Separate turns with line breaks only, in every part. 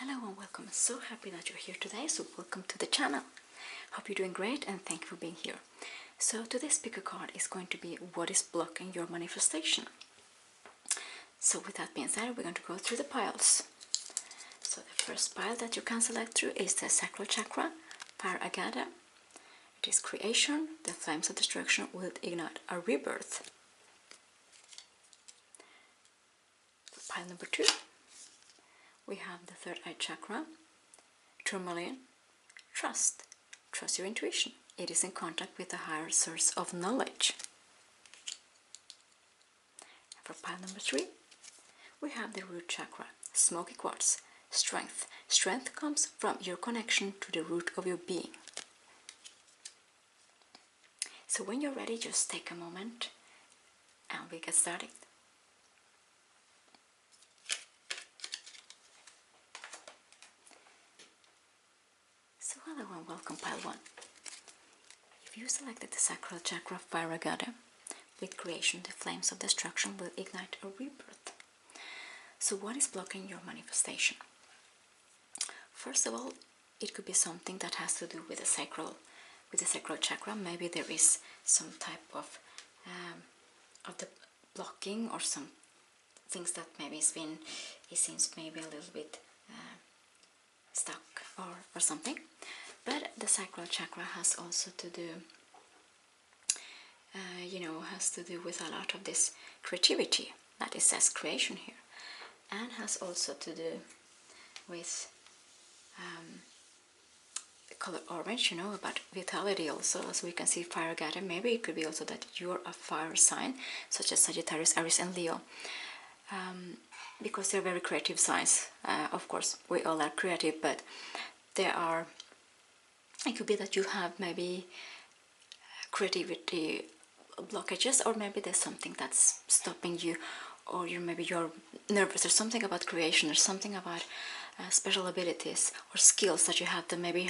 Hello and welcome. I'm so happy that you're here today, so welcome to the channel. Hope you're doing great and thank you for being here. So today's picker card is going to be what is blocking your manifestation. So with that being said, we're going to go through the piles. So the first pile that you can select through is the sacral chakra, Fire Agata. It is creation, the flames of destruction will ignite a rebirth. For pile number 2, we have the third eye chakra, Tourmaline, trust. Trust your intuition. It is in contact with a higher source of knowledge. And for pile number 3, we have the root chakra, smoky quartz, strength. Strength comes from your connection to the root of your being. So when you're ready, just take a moment and we get started. So hello and welcome pile 1. If you selected the sacral chakra, Fire Agata, with creation the flames of destruction will ignite a rebirth. So what is blocking your manifestation? First of all, it could be something that has to do with the sacral chakra. Maybe there is some type of the blocking or some things that maybe it seems maybe a little bit stuck or something. But the sacral chakra has also to do has to do with a lot of this creativity that it says creation here, and has also to do with the color orange, about vitality also. As we can see, Fire Agata, maybe it could be also that you're a fire sign such as Sagittarius, Aries and Leo, because they're very creative signs. Of course we all are creative, but it could be that you have maybe creativity blockages, or maybe there's something that's stopping you, or maybe you're nervous, or something about creation, or something about special abilities or skills that you have that maybe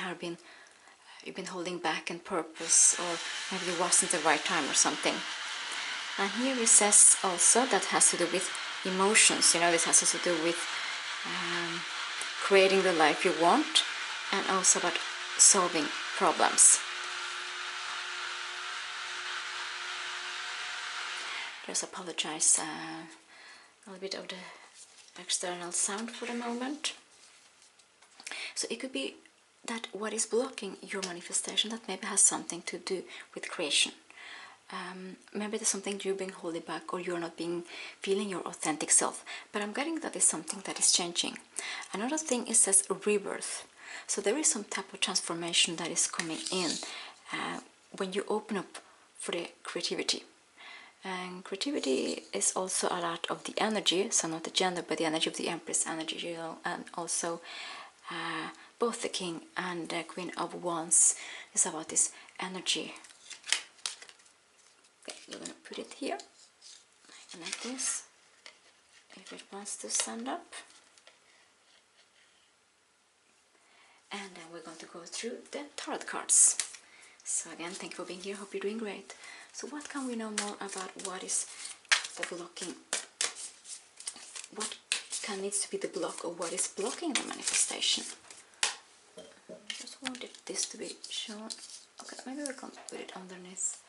you've been holding back in purpose, or maybe it wasn't the right time or something. And here it says also that has to do with emotions. This has to do with creating the life you want, and also about solving problems. Just apologize a little bit of the external sound for the moment. So it could be that what is blocking your manifestation, that maybe has something to do with creation. Maybe there's something you've been holding back, or you're not feeling your authentic self. But I'm getting that is something that is changing. Another thing, it says rebirth. So there is some type of transformation that is coming in when you open up for the creativity. And creativity is also a lot of the energy, so not the gender, but the energy of the Empress energy, and also both the King and the Queen of Wands is about this energy. Okay, we're going to put it here, like this, if it wants to stand up. And then we're going to go through the tarot cards. So again, thank you for being here, hope you're doing great. So what can we know more about what is the blocking? What needs to be the block, or what is blocking the manifestation? Just wanted this to be shown. Okay, maybe we can put it underneath.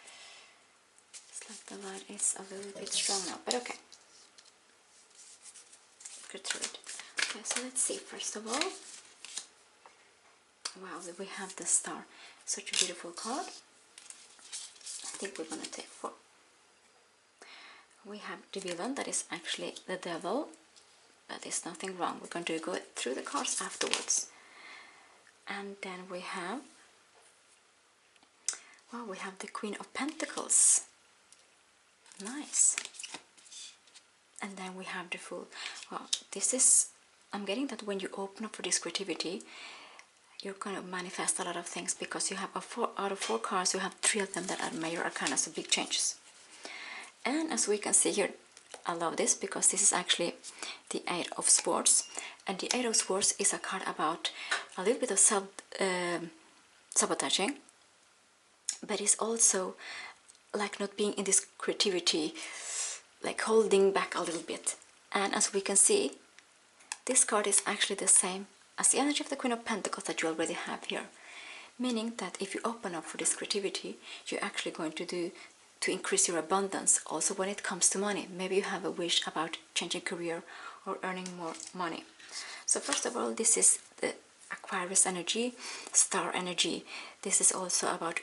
It's like the light is a little bit strong now, but okay. Get through it. Okay, so let's see. First of all, wow, we have the star. Such a beautiful card. I think we're gonna take 4. We have the villain, that is actually the devil, but there's nothing wrong. We're going to go through the cards afterwards. And then we have, wow, we have the Queen of Pentacles. Nice. And then we have the Fool. Well, this is, I'm getting that when you open up for this creativity, you're going to manifest a lot of things, because you have out of 4 cards, you have 3 of them that are major arcana, so big changes. And as we can see here, I love this because this is actually the 8 of Swords, and the 8 of Swords is a card about a little bit of sabotaging, but it's also like not being in this creativity, like holding back a little bit. And as we can see, this card is actually the same as the energy of the Queen of Pentacles that you already have here. Meaning that if you open up for this creativity, you're actually going to increase your abundance. Also when it comes to money, maybe you have a wish about changing career or earning more money. So first of all, this is the Aquarius energy, star energy. This is also about,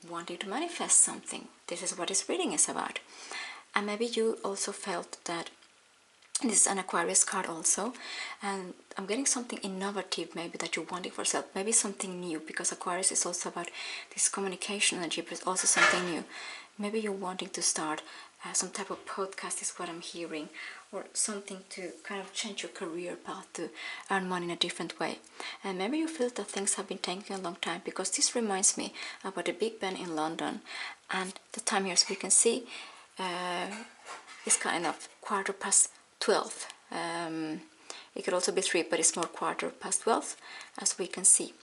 wanting to manifest something. This is what this reading is about. And maybe you also felt that this is an Aquarius card also, and I'm getting something innovative maybe that you're wanting for yourself, maybe something new, because Aquarius is also about this communication energy, but also something new. Maybe you're wanting to start some type of podcast is what I'm hearing, or something to kind of change your career path to earn money in a different way. And maybe you feel that things have been taking a long time, because this reminds me about the Big Ben in London, and the time here, so we can see it's kind of 12:15. It could also be 3, but it's more 12:15, as we can see.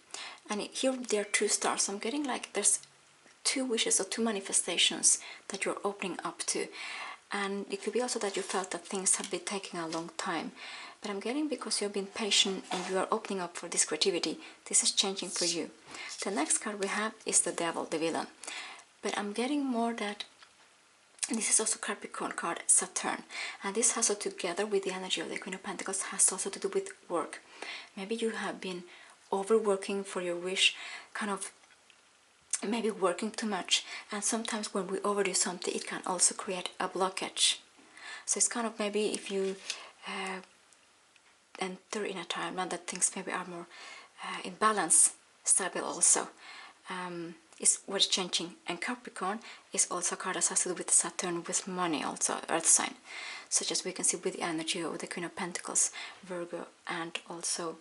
And here there are 2 stars. So I'm getting like there's 2 wishes or 2 manifestations that you're opening up to. And it could be also that you felt that things have been taking a long time. But I'm getting, because you've been patient and you are opening up for this creativity, this is changing for you. The next card we have is the Devil, the villain. But I'm getting more that this is also Capricorn card, Saturn, and this has also together with the energy of the Queen of Pentacles has also to do with work. Maybe you have been overworking for your wish, kind of maybe working too much, and sometimes when we overdo something it can also create a blockage. So it's kind of maybe if you enter in a time now that things maybe are more in balance, stable also. Is what's changing. And Capricorn is also a card that has to do with Saturn, with money, also earth sign, such as we can see with the energy of the Queen of Pentacles, Virgo, and also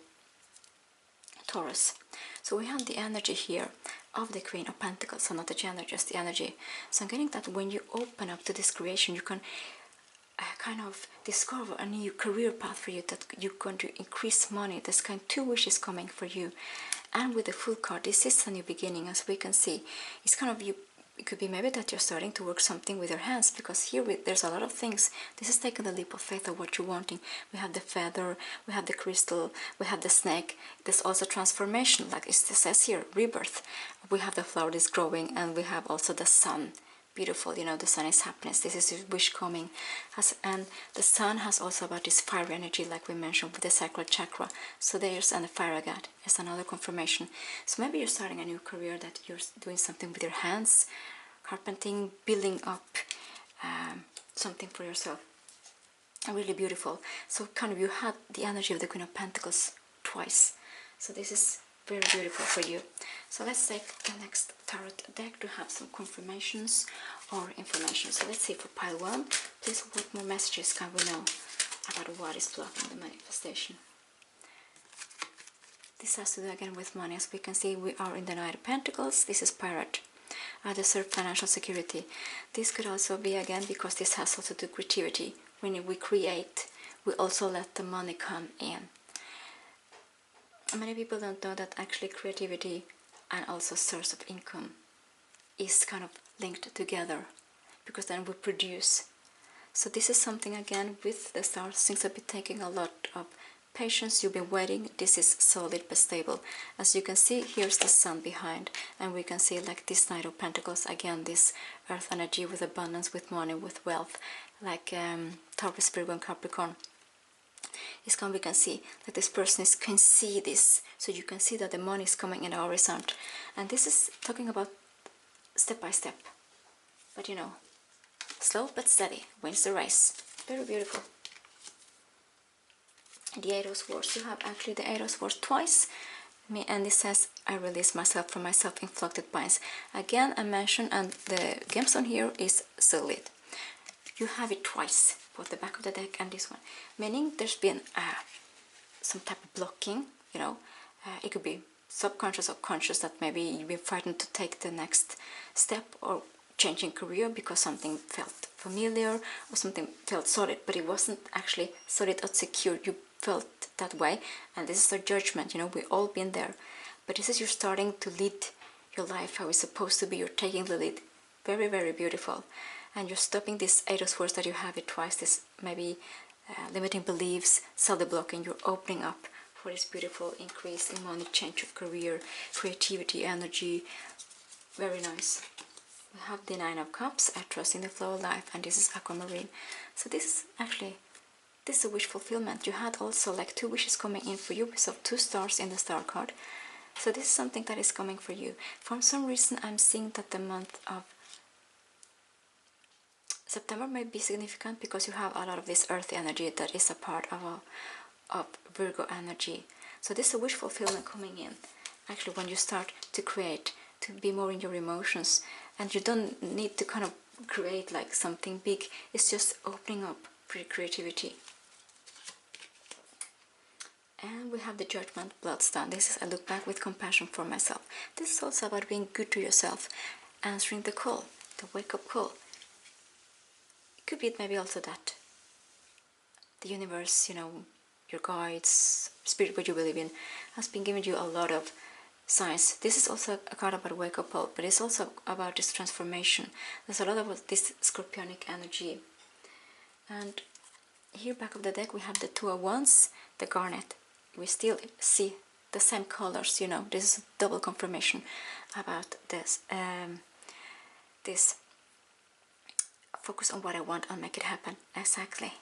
Taurus. So we have the energy here of the Queen of Pentacles, so not the gender, just the energy. So I'm getting that when you open up to this creation, you can kind of discover a new career path for you, that you're going to increase money. There's kind of 2 wishes coming for you. And with the Fool card, this is a new beginning, as we can see. It's kind of you. It could be maybe that you're starting to work something with your hands, because here there's a lot of things. This is taking the leap of faith of what you're wanting. We have the feather, we have the crystal, we have the snake. There's also transformation, like it says here, rebirth. We have the flower that's growing, and we have also the sun. Beautiful, the sun is happiness. This is your wish coming. And the sun has also about this fire energy, like we mentioned with the sacral chakra. So there's and the fire god is another confirmation. So maybe you're starting a new career, that you're doing something with your hands, carpenting, building up something for yourself. Really beautiful. So kind of you had the energy of the Queen of Pentacles twice. So this is very beautiful for you. So let's take the next tarot deck to have some confirmations or information. So let's see for pile 1. Please, what more messages can we know about what is blocking the manifestation? This has to do again with money. As we can see, we are in the Knight of Pentacles. This is Pirate. I deserve financial security. This could also be again because this has also to do with creativity. When we create, we also let the money come in. Many people don't know that actually creativity and also source of income is kind of linked together, because then we produce. So this is something again with the stars. Things have been taking a lot of patience. You've been waiting. This is solid but stable. As you can see, here's the sun behind, and we can see like this Knight of Pentacles again, this earth energy with abundance, with money, with wealth, like Taurus, Virgo, and Capricorn. It's come, we can see that this person can see this, so you can see that the money is coming in the horizon. And this is talking about step by step, but slow but steady wins the race. Very beautiful. The 8 of Swords, you have actually the 8 of Swords twice, and it says, I release myself from my self-inflicted binds. Again, I mentioned, and the gemstone here is solid. You have it twice, both the back of the deck and this one, meaning there's been some type of blocking, it could be subconscious or conscious, that maybe you've been frightened to take the next step or changing career because something felt familiar or something felt solid, but it wasn't actually solid or secure. You felt that way, and this is the judgment, we've all been there. But this is you're starting to lead your life how it's supposed to be. You're taking the lead. Very, very beautiful. And you're stopping this 8 of Swords that you have it twice, this maybe limiting beliefs, self-blocking. You're opening up for this beautiful increase in money, change of career, creativity, energy. Very nice. We have the 9 of Cups, I trust in the flow of life, and this is aquamarine. So this is actually, this is a wish fulfillment. You had also like 2 wishes coming in for you, so 2 stars in the star card. So this is something that is coming for you. For some reason I'm seeing that the month of September may be significant because you have a lot of this earthy energy that is a part of Virgo energy. So this is a wish fulfillment coming in. Actually, when you start to create, to be more in your emotions, and you don't need to kind of create like something big, it's just opening up for your creativity. And we have the Judgment, Bloodstone. This is I look back with compassion for myself. This is also about being good to yourself, answering the call, the wake-up call. It could be maybe also that the universe, you know, your guides, spirit, what you believe in, has been giving you a lot of signs. This is also a card about wake-up call, but it's also about this transformation. There's a lot of this scorpionic energy. And here back of the deck we have the 2 of Wands, the Garnet. We still see the same colors, you know. This is a double confirmation about this. This focus on what I want and make it happen. Exactly.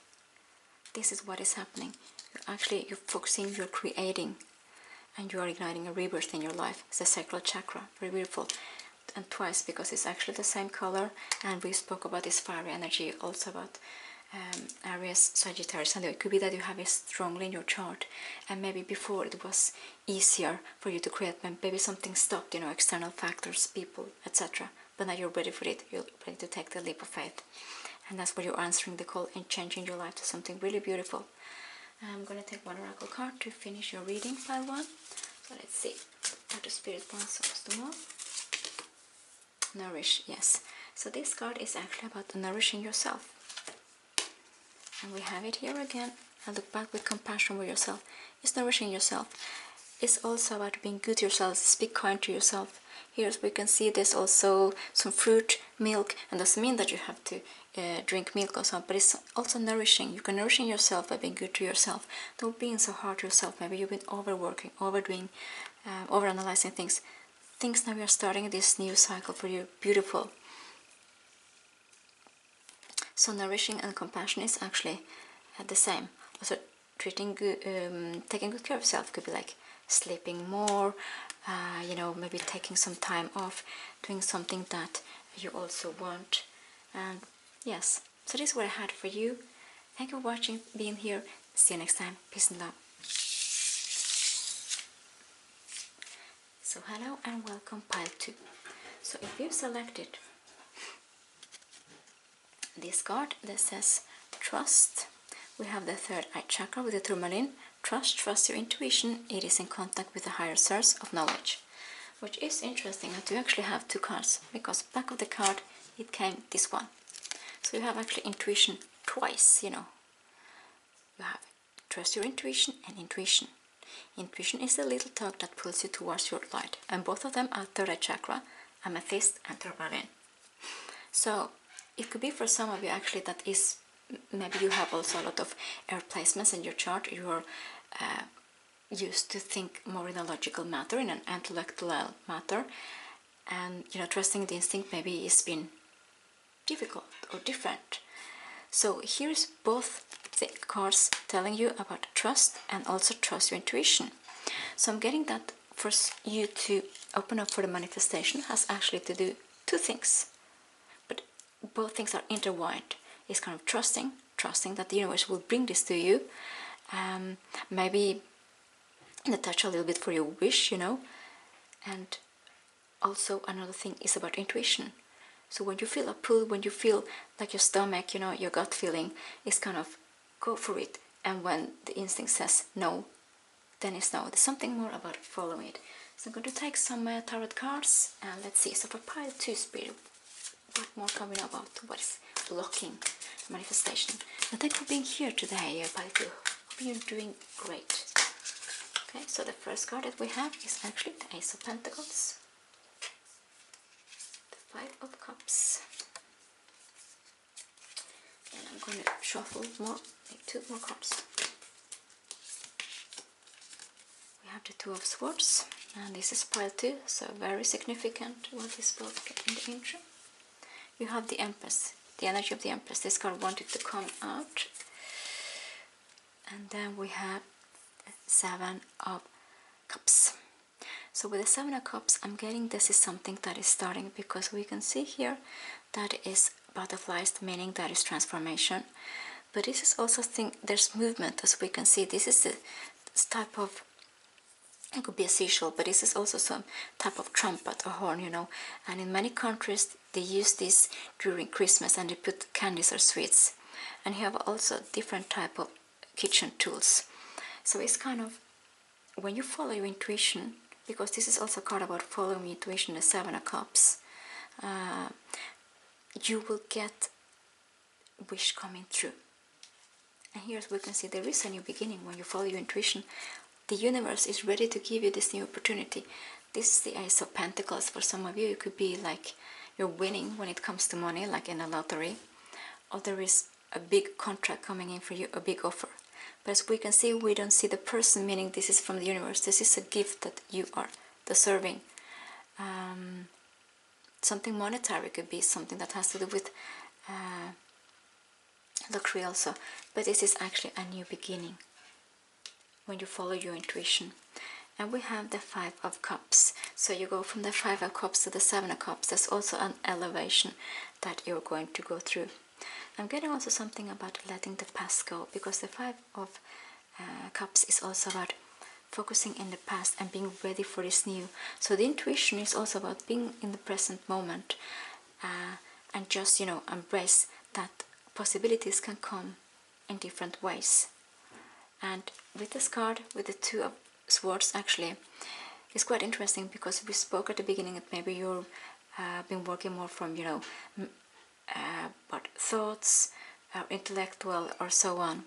This is what is happening. You're focusing, you're creating, and you are igniting a rebirth in your life. It's a sacral chakra, very beautiful. And twice, because it's actually the same color, and we spoke about this fiery energy, also about Aries, Sagittarius, and it could be that you have it strongly in your chart, and maybe before it was easier for you to create, maybe something stopped, you know, external factors, people, etc. But now you're ready for it, you're ready to take the leap of faith, and that's where you're answering the call and changing your life to something really beautiful. I'm going to take 1 oracle card to finish your reading, pile 1. So let's see what the spirit wants us to know. Nourish, yes. So this card is actually about nourishing yourself. And we have it here again. I look back with compassion for yourself. It's nourishing yourself. It's also about being good to yourself. Speak kind to yourself. Here we can see there's also some fruit, milk, and doesn't mean that you have to drink milk or something, but it's also nourishing. You can nourishing yourself by being good to yourself. Don't be so hard to yourself. Maybe you've been overworking, overdoing, overanalyzing things. Now we are starting this new cycle for you. Beautiful. So nourishing and compassion is actually the same. Also taking good care of yourself could be like sleeping more, you know, maybe taking some time off, doing something that you also want. And yes, so this is what I had for you. Thank you for watching, being here. See you next time. Peace and love. So hello and welcome, pile 2. So if you selected this card that says trust, we have the 3rd eye chakra with the tourmaline. Trust your intuition. It is in contact with the higher source of knowledge. Which is interesting that you actually have 2 cards, because back of the card it came this one. So you have actually intuition twice, you know. You have trust your intuition and intuition. Intuition is the little tug that pulls you towards your light, and both of them are 3rd eye chakra, amethyst and tourmaline. So it could be for some of you actually that is, maybe you have also a lot of air placements in your chart. You are used to think more in a logical matter, in an intellectual matter, and you know, trusting the instinct maybe has been difficult or different. So here's both the cards telling you about trust and also trust your intuition. So I'm getting that for you to open up for the manifestation has actually to do 2 things, but both things are intertwined. It's kind of trusting that the universe will bring this to you, maybe in a touch a little bit for your wish, you know. And also another thing is about intuition. So when you feel a pull, when you feel like your stomach, you know, your gut feeling is kind of go for it, and when the instinct says no, then it's no. There's something more about following it. So I'm going to take some tarot cards, and let's see. So for pile 2 spirit, what more can we know about what is blocking manifestation? And thank you for being here today, pile 2. Hope you're doing great. Okay, so the first card that we have is actually the Ace of Pentacles, the 5 of Cups, and I'm going to shuffle more, make 2 more cards. have the Two of Swords, and this is pile 2, so very significant what is spoken in the intro. You have the Empress, the energy of the Empress. This card wanted to come out. And then we have Seven of Cups. So with the Seven of Cups, I'm getting this is something that is starting, because we can see here that is butterflies, meaning that is transformation. But this is also there's movement, as we can see. This is the type of, it could be a seashell, but this is also some type of trumpet or horn, you know. And in many countries, they use this during Christmas, and they put candies or sweets. And you have also different type of kitchen tools. So it's kind of, when you follow your intuition, because this is also a card about following your intuition, the Seven of Cups, you will get wish coming true. And here we can see there is a new beginning. When you follow your intuition, the universe is ready to give you this new opportunity. This is the Ace of Pentacles. For some of you, it could be like you're winning when it comes to money, like in a lottery, or there is a big contract coming in for you, a big offer. But as we can see, we don't see the person, meaning this is from the universe. This is a gift that you are deserving. Something monetary, could be something that has to do with luxury also. But this is actually a new beginning when you follow your intuition. And we have the Five of Cups. So you go from the Five of Cups to the Seven of Cups. There's also an elevation that you're going to go through. I'm getting also something about letting the past go, because the Five of Cups is also about focusing in the past and being ready for this new. So the intuition is also about being in the present moment, and just, you know, embrace that possibilities can come in different ways. And with this card, with the Two of Swords, actually, it's quite interesting, because we spoke at the beginning that maybe you've been working more from, you know, about thoughts, intellectual, or so on.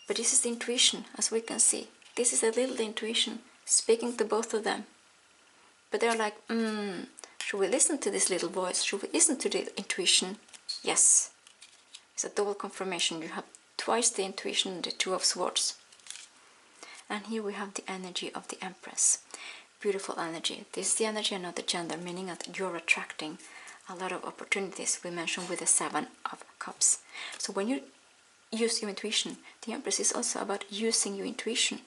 But this is the intuition, as we can see. This is a little intuition speaking to both of them. But they're like, should we listen to this little voice? Should we listen to the intuition? Yes. It's a double confirmation. You have twice the intuition and the Two of Swords. And here we have the energy of the Empress. Beautiful energy. This is the energy and not the gender, meaning that you're attracting a lot of opportunities. We mentioned with the Seven of Cups. So when you use your intuition, the Empress is also about using your intuition,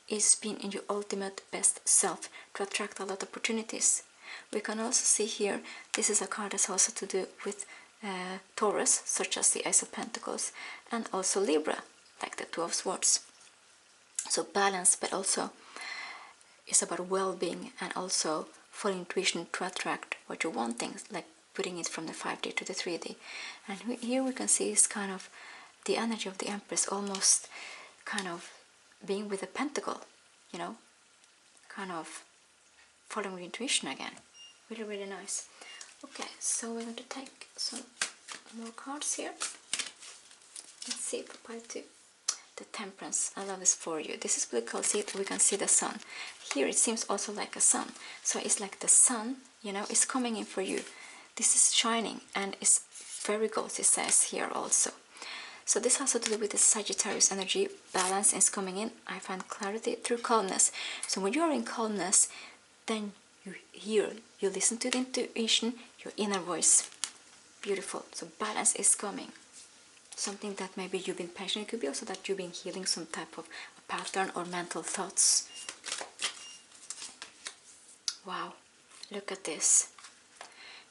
is being in your ultimate best self to attract a lot of opportunities. We can also see here, this is a card that's also to do with Taurus, such as the Ace of Pentacles, and also Libra, like the Two of Swords. So balance, but also it's about well-being, and also for intuition to attract what you want, things like putting it from the 5D to the 3D. And here we can see it's kind of the energy of the Empress, almost kind of being with a pentacle, you know, kind of following your intuition again. Really, really nice. Okay, so we're going to take some more cards here. Let's see for pile 2. The Temperance. I love this for you. This is because we can see the sun. Here it seems also like a sun. So it's like the sun, you know, is coming in for you. This is shining, and it's very gold, it says here also. So this has to do with the Sagittarius energy. Balance is coming in. I find clarity through calmness. So when you are in calmness, then you hear, you listen to the intuition, your inner voice. Beautiful. So balance is coming. Something that maybe you've been passionate. It could be also that you've been healing some type of a pattern or mental thoughts. Wow. Look at this.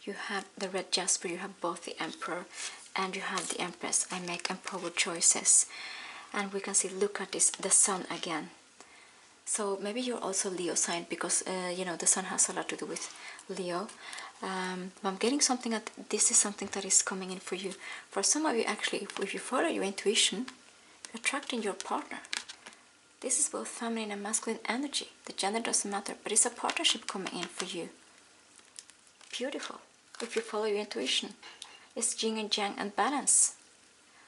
You have the red jasper, you have both the Emperor and you have the Empress. I make empowered choices. And we can see, look at this, the sun again. So maybe you're also Leo sign, because you know, the sun has a lot to do with Leo. I'm getting something that this is something that is coming in for you. For some of you, actually, if you follow your intuition, you're attracting your partner. This is both feminine and masculine energy. The gender doesn't matter, but it's a partnership coming in for you. Beautiful. If you follow your intuition, it's yin and yang and balance.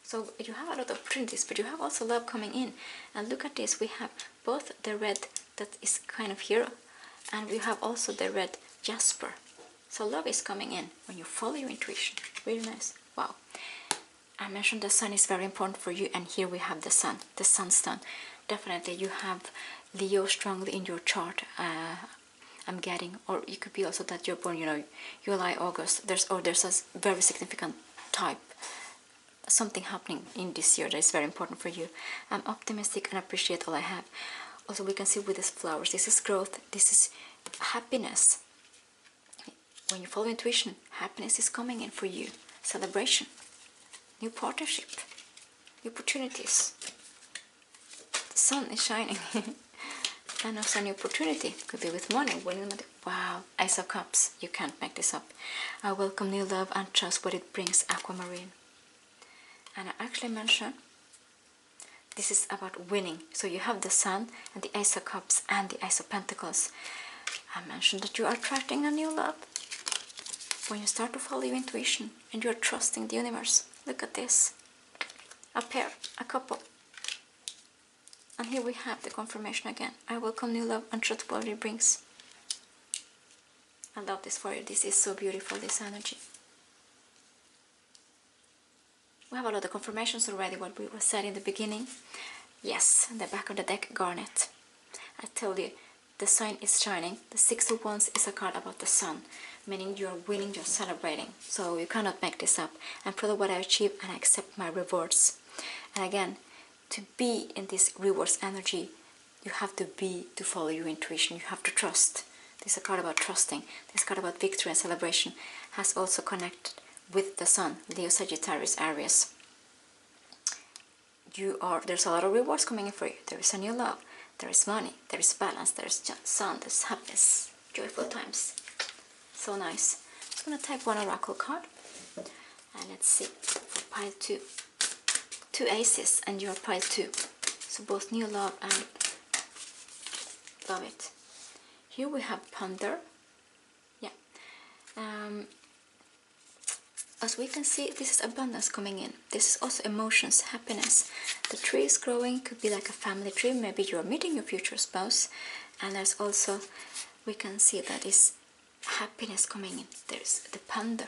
So you have a lot of opportunities, but you have also love coming in. And look at this, we have both the red that is kind of here, and we have also the red jasper. So love is coming in when you follow your intuition. Really nice. Wow. I mentioned the sun is very important for you, and here we have the sun, the sunstone. definitely you have Leo strongly in your chart. I'm getting, or it could be also that you're born, July, August. There's a very significant type, something happening in this year that is very important for you. I'm optimistic and appreciate all I have. Also, we can see with these flowers, this is growth, this is happiness. When you follow intuition, happiness is coming in for you. Celebration, new partnership, new opportunities. The sun is shining. And also new opportunity. Could be with money, winning money. Wow, Ace of Cups. You can't make this up. I welcome new love and trust what it brings, Aquamarine. And I actually mentioned this is about winning. So you have the Sun and the Ace of Cups and the Ace of Pentacles. I mentioned that you are attracting a new love. When you start to follow your intuition and you are trusting the universe. Look at this. A pair, a couple. And here we have the confirmation again. I welcome new love and trust what it brings. I love this for you. This is so beautiful, this energy. We have a lot of confirmations already, what we were said in the beginning. Yes, the back of the deck, Garnet. I told you, the sun is shining. The Six of Wands is a card about the sun, meaning you're winning, you're celebrating. So you cannot make this up. I'm proud of what I achieved and I accept my rewards. And again, to be in this rewards energy, you have to follow your intuition. You have to trust. This is a card about trusting. This card about victory and celebration has also connected with the sun, Leo, Sagittarius, Aries. There's a lot of rewards coming in for you. There is a new love. There is money. There is balance. There is sun. There's happiness. Joyful times. So nice. I'm just going to type one oracle card. And let's see. For pile 2. 2 aces and you're pile 2. So both new love and love it. Here we have ponder. Yeah. As we can see, this is abundance coming in. This is also emotions, happiness. The tree is growing, could be like a family tree. Maybe you're meeting your future spouse. And there's also, we can see that is happiness coming in. There's the ponder.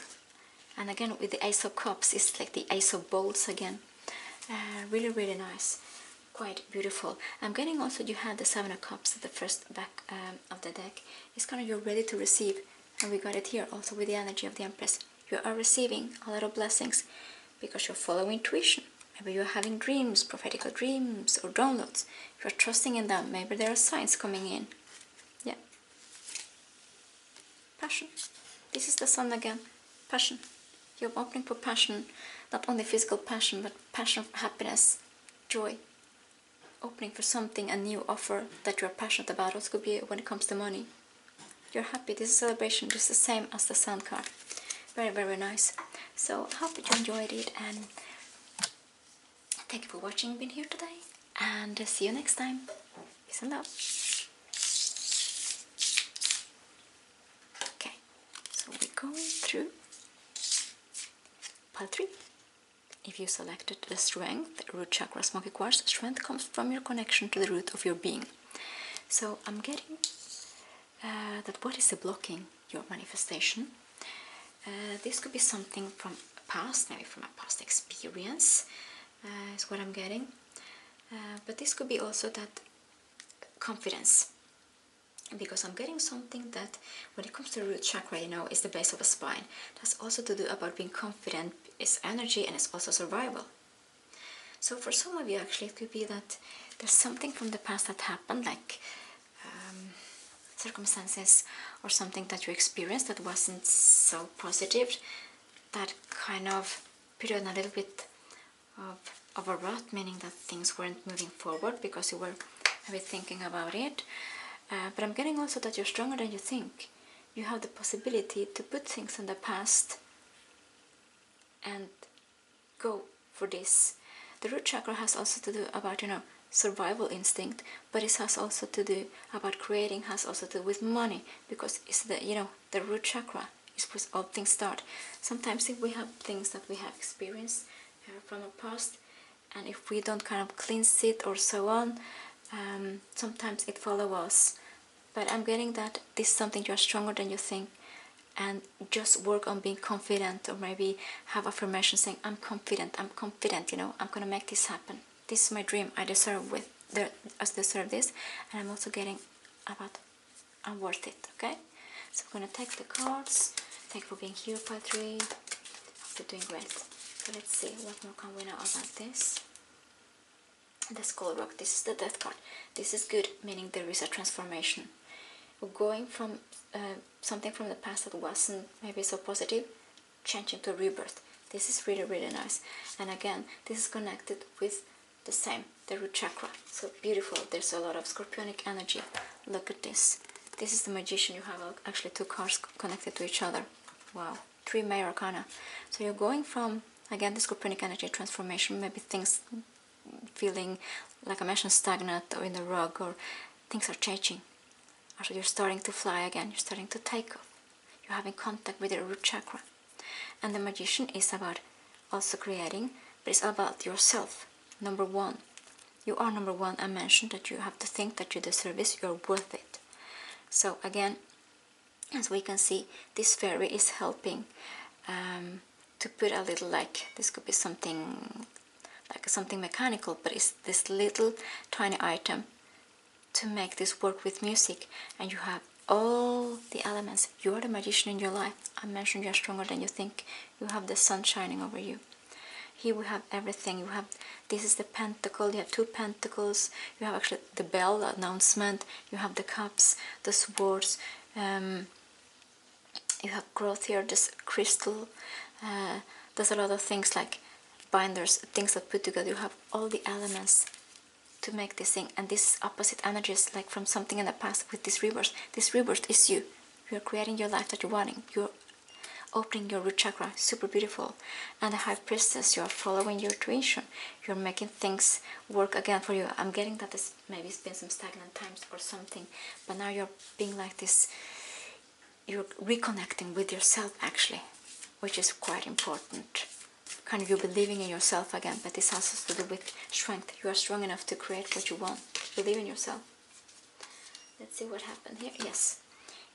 And again, with the Ace of Cups, it's like the Ace of Bowls again. Really, really nice. Quite beautiful. I'm getting also, you had the Seven of Cups at the first back of the deck. It's kind of you're ready to receive. And we got it here also with the energy of the Empress. You are receiving a lot of blessings because you're following intuition. Maybe you're having dreams, prophetical dreams or downloads. You're trusting in them. Maybe there are signs coming in. Yeah. Passion. This is the sun again. Passion. You're opening for passion. Not only physical passion, but passion of happiness, joy. Opening for something, a new offer that you're passionate about. Also could be when it comes to money. You're happy. This is celebration. This is the same as the sun card. Very, very nice. So I hope that you enjoyed it, and thank you for watching, being here today, and see you next time. Peace and love. Okay, so we're going through pile 3. If you selected the strength, root chakra, smoky quartz, strength comes from your connection to the root of your being. So I'm getting that what is blocking your manifestation? This could be something from past, maybe from a past experience, is what I'm getting. But this could be also that confidence, because I'm getting something that when it comes to the root chakra, is the base of a spine. That's also to do about being confident. It's energy and it's also survival. So for some of you, actually, it could be that there's something from the past that happened, like circumstances or something that you experienced that wasn't so positive, that kind of put you in a little bit of a rut, meaning that things weren't moving forward because you were maybe thinking about it. But I'm getting also that you're stronger than you think. You have the possibility to put things in the past and go for this. The root chakra has also to do about, survival instinct, but it has also to do about creating, has also to do with money, because it's the root chakra is where all things start. Sometimes if we have things that we have experienced from our past, and if we don't kind of cleanse it or so on, sometimes it follows us. But I'm getting that this is something you're stronger than you think, and just work on being confident, or maybe have affirmation saying, I'm confident, I'm going to make this happen. This is my dream, I deserve deserve this, and I'm also getting about I'm worth it. Okay, so I'm gonna take the cards. Thank you for being here, Patri. Hope you're doing great. So let's see what more can we know about this. The Skull Rock. This is the Death card. This is good, meaning there is a transformation. We're going from something from the past that wasn't maybe so positive, changing to rebirth. This is really, really nice. And again, this is connected with the same, the root chakra. So beautiful. There's a lot of scorpionic energy. Look at this. This is the Magician. You have actually two cards connected to each other. Wow. 3 Major Arcana. So you're going from, again, the scorpionic energy transformation, maybe things feeling, like I mentioned, stagnant or in the rug, or things are changing. So you're starting to fly again. You're starting to take off. You're having contact with your root chakra. And the Magician is about also creating, but it's about yourself. Number one. You are number one. I mentioned that you have to think that you deserve this, you're worth it. So again, as we can see, this fairy is helping to put a little, like, this could be something like something mechanical, but it's this little tiny item to make this work with music, and you have all the elements. You are the Magician in your life. I mentioned you are stronger than you think. You have the sun shining over you. Here we have everything. You have, this is the pentacle. You have 2 pentacles. You have actually the bell, the announcement. You have the cups, the swords. You have growth here. This crystal. There's a lot of things like binders, things that put together. You have all the elements to make this thing, and this opposite energies, like from something in the past with this rebirth. This rebirth is you. You're creating your life that you're wanting. You're opening your root chakra. Super beautiful. And the High Priestess, you're following your intuition. You're making things work again for you. I'm getting that this maybe it's been some stagnant times or something, but now you're being like this. You're reconnecting with yourself actually, which is quite important. Kind of you believing in yourself again, but this has to do with strength. You are strong enough to create what you want. Believe in yourself. Let's see what happened here. Yes,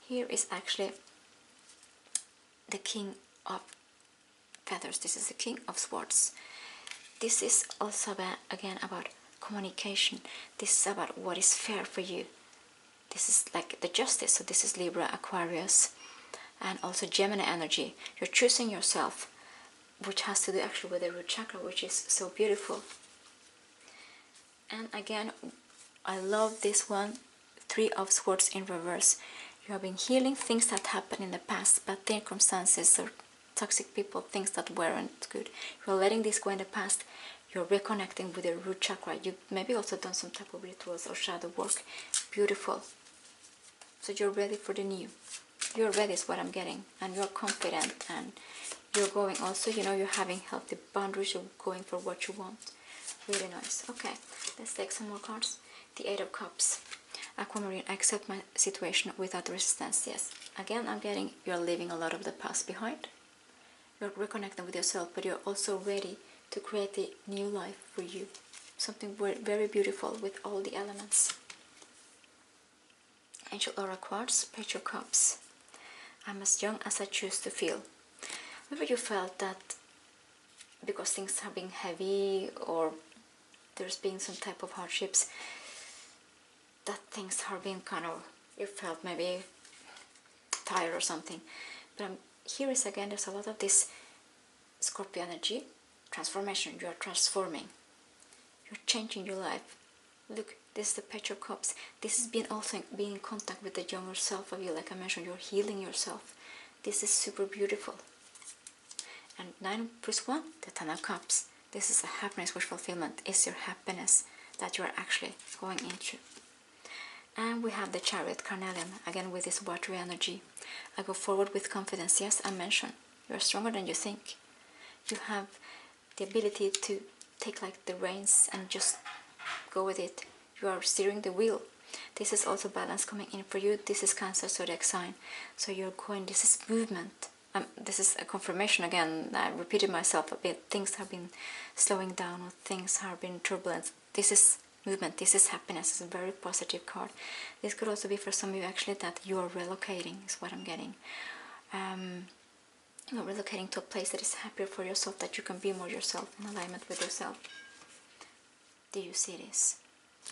here is actually the King of Feathers. This is the King of Swords. This is also again about communication. This is about what is fair for you. This is like the Justice. So this is Libra, Aquarius, and also Gemini energy. You're choosing yourself, which has to do actually with the root chakra, which is so beautiful. And again, I love this one, 3 of Swords in reverse. You have been healing things that happened in the past, bad circumstances or toxic people, things that weren't good. You're letting this go in the past. You're reconnecting with your root chakra. You maybe also done some type of rituals or shadow work. Beautiful. So you're ready for the new. You're ready is what I'm getting, and you're confident, and you're going also, you know, you're having healthy boundaries. You're going for what you want. Really nice. Okay, let's take some more cards. The 8 of Cups. Aquamarine, I accept my situation without resistance. Yes, again, I'm getting you're leaving a lot of the past behind. You're reconnecting with yourself, but you're also ready to create a new life for you. Something very beautiful with all the elements. Angel Aura Quartz, Page of Cups. I'm as young as I choose to feel. Maybe you felt that because things have been heavy, or there's been some type of hardships, that things have been kind of, you felt maybe tired or something. But here is again, there's a lot of this Scorpio energy, transformation. You are transforming. You're changing your life. Look, this is the Page of Cups. This has been also being in contact with the younger self of you. Like I mentioned, you're healing yourself. This is super beautiful. And 9 plus 1, the 10 of Cups. This is a happiness, wish fulfillment. It's your happiness that you are actually going into. And we have the Chariot, Carnelian, again with this watery energy. I go forward with confidence. Yes, I mentioned, you are stronger than you think. You have the ability to take like the reins and just go with it. You are steering the wheel. This is also balance coming in for you. This is Cancer zodiac sign. So you're going, this is movement. This is a confirmation again. I repeated myself a bit. Things have been slowing down, or things have been turbulent. This is movement. This is happiness. It's a very positive card. This could also be for some of you actually that you are relocating, is what I'm getting. You're relocating to a place that is happier for yourself, that you can be more yourself, in alignment with yourself. Do you see this?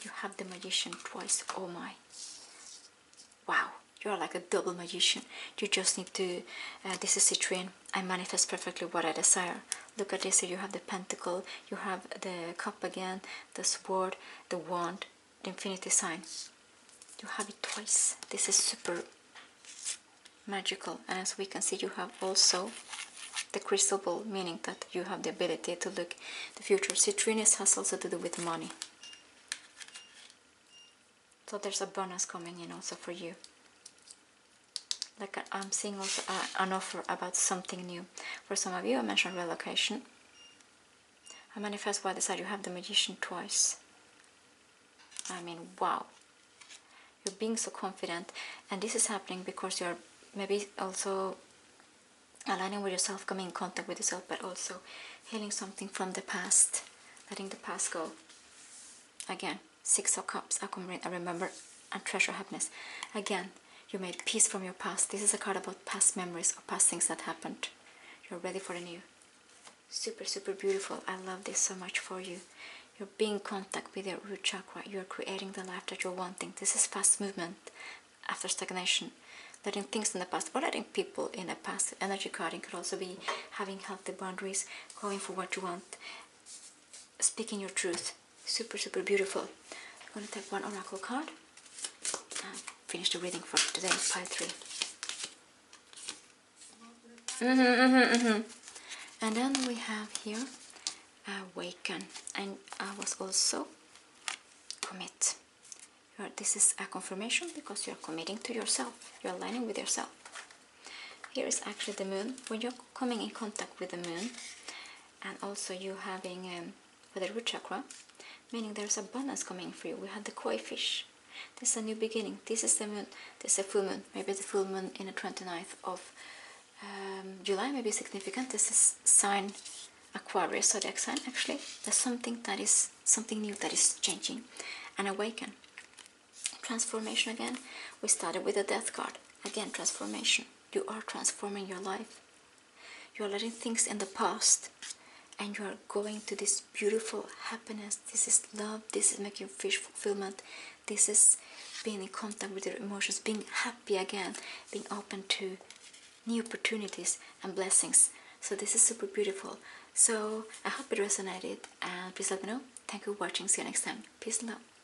You have the Magician twice. Oh my. Wow. You're like a double magician. You just need to, this is citrine. I manifest perfectly what I desire. Look at this, here you have the pentacle, you have the cup again, the sword, the wand, the infinity sign. You have it twice. This is super magical. And as we can see, you have also the crystal ball, meaning that you have the ability to look the future. Citrine has also to do with money. So there's a bonus coming in also for you. Like I'm seeing also an offer about something new. For some of you, I mentioned relocation. I manifest what I decide. You have the Magician twice. I mean, wow. You're being so confident. And this is happening because you're maybe also aligning with yourself, coming in contact with yourself, but also healing something from the past. Letting the past go. Again, 6 of Cups. I remember and treasure happiness. Again, you made peace from your past. This is a card about past memories or past things that happened. You're ready for the new. Super, super beautiful. I love this so much for you. You're being in contact with your root chakra. You're creating the life that you're wanting. This is fast movement after stagnation. Letting things in the past, or letting people in the past. Energy carding could also be having healthy boundaries, going for what you want, speaking your truth. Super, super beautiful. I'm going to take one oracle card and finish the reading for today, pile 3. And then we have here awaken, and I was also commit. This is a confirmation because you're committing to yourself. You're aligning with yourself. Here is actually the moon. When you're coming in contact with the moon, and also you having with the root chakra, meaning there's abundance coming for you. We had the koi fish. This is a new beginning. This is the moon. This is a full moon. Maybe the full moon in the 29th of July may be significant. This is sign Aquarius, zodiac sign actually. There's something new that is changing and awaken. Transformation again. We started with the death card. Again, transformation. You are transforming your life. You are letting things in the past and you are going to this beautiful happiness. This is love. This is making fish fulfillment. This is being in contact with your emotions, being happy again, being open to new opportunities and blessings. So this is super beautiful. So I hope it resonated, and please let me know. Thank you for watching. See you next time. Peace and love.